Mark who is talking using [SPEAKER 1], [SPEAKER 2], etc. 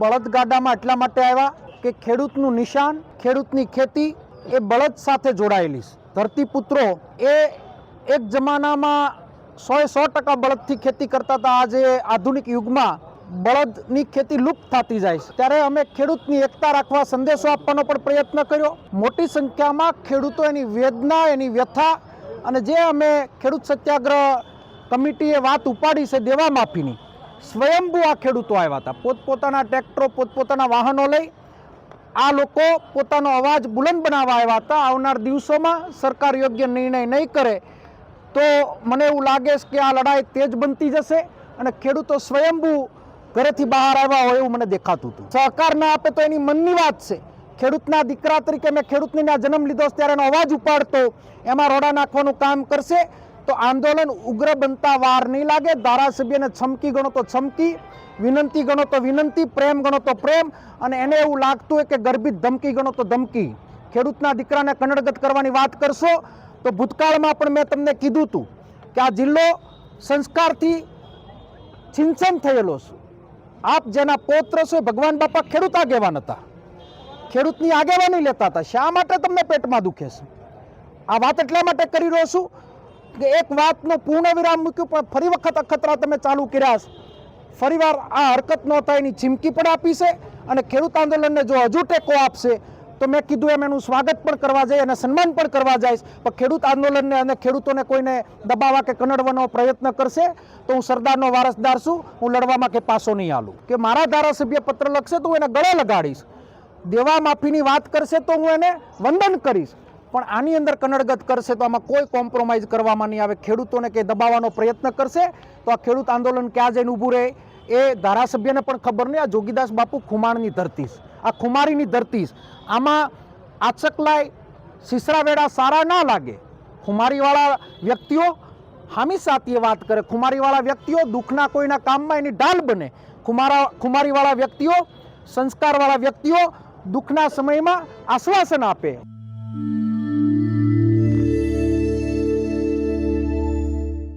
[SPEAKER 1] બળદગાડામાં એટલા માટે આવ્યા કે ખેડૂતનું નિશાન, ખેડૂતની ખેતી એ બળદ સાથે જોડાયેલી છે. ધરતીપુત્રો એ એક જમાનામાં 100% બળદથી ખેતી કરતા હતા. આજે આધુનિક યુગમાં બળદની ખેતી લુપ્ત થતી જાય છે. ત્યારે અમે ખેડૂતની એકતા રાખવા સંદેશો આપવાનો પણ પ્રયત્ન કર્યો. મોટી સંખ્યામાં ખેડૂતો એની વેદના, એની વ્યથા અને જે અમે ખેડૂત સત્યાગ્રહ કમિટીએ વાત ઉપાડી છે દેવા માફીની, સ્વયંભૂ આ ખેડૂતો આવ્યા હતા. પોતપોતાના ટ્રેક્ટરો, પોતપોતાના વાહનો લઈ આ લોકો પોતાનો અવાજ બુલંદ બનાવવા આવ્યા હતા. આવનાર દિવસોમાં સરકાર યોગ્ય નિર્ણય નહીં કરે તો મને એવું લાગે છે કે આ લડાઈ તેજ બનતી જશે અને ખેડૂતો સ્વયંભૂ ઘરેથી બહાર આવ્યા હોય એવું મને દેખાતું હતું. સહકાર ના આપે તો એની મનની વાત છે. ખેડૂતના દીકરા તરીકે મેં ખેડૂતને જન્મ લીધો ત્યારે એનો અવાજ ઉપાડતો, એમાં રોડા નાખવાનું કામ કરશે તો આંદોલન ઉગ્ર બનતા વાર નહીં લાગે. ધારાસભ્યને છમકી ગણો તો છમકી, વિનંતી ગણો તો વિનંતી, પ્રેમ ગણો તો પ્રેમ, અને એને એવું લાગતું હોય કે ગર્ભિત ધમકી ગણો તો ધમકી. ખેડૂતના દીકરાને કનડગત કરવાની વાત કરશો તો ભૂતકાળમાં પણ મેં તમને કીધું હતું કે આ જિલ્લો સંસ્કારથી છિંચન થયેલો છે. આપ જેના પૌત્ર છો ભગવાન બાપા ખેડૂત આગેવાન હતા, ખેડૂતની આગેવાની લેતા હતા. શા માટે તમને પેટમાં દુખે છે? આ વાત એટલા માટે કરી રહ્યો છું કે એક વાતનું પૂર્ણ વિરામ મૂક્યું પણ ફરી વખત અખતરા તમે ચાલુ કર્યા છે. ફરીવાર આ હરકત ન થાય એની ચીમકી પણ આપી છે અને ખેડૂત આંદોલનને જો હજુ ટેકો આપશે તો મેં કીધું એમ એનું સ્વાગત પણ કરવા જાય અને સન્માન પણ કરવા જાય. પણ ખેડૂત આંદોલનને અને ખેડૂતોને કોઈને દબાવવા કે કનડવાનો પ્રયત્ન કરશે તો હું સરદારનો વારસદાર છું, હું લડવામાં કે પાછો નહીં હાલું. કે મારા ધારાસભ્ય પત્ર લખશે તો હું એને ગળે લગાડીશ, દેવા માફીની વાત કરશે તો હું એને વંદન કરીશ, પણ આની અંદર કનડગત કરશે તો આમાં કોઈ કોમ્પ્રોમાઇઝ કરવામાં નહીં આવે. ખેડૂતોને કે દબાવવાનો પ્રયત્ન કરશે તો આ ખેડૂત આંદોલન ક્યાં જઈને ઊભું રહે એ ધારાસભ્યને પણ ખબર નહીં. આ જોગીદાસ બાપુ ખુમાણની ધરતી છે, આ ખુમારીની ધરતી છે. આમાં આચકલાય સિસરાવેડા સારા ના લાગે. ખુમારીવાળા વ્યક્તિઓ હામી સાથીએ વાત કરે, ખુમારીવાળા વ્યક્તિઓ દુઃખના કોઈના કામમાં એની ઢાલ બને. ખુમારીવાળા વ્યક્તિઓ, સંસ્કારવાળા વ્યક્તિઓ દુઃખના સમયમાં આશ્વાસન આપે.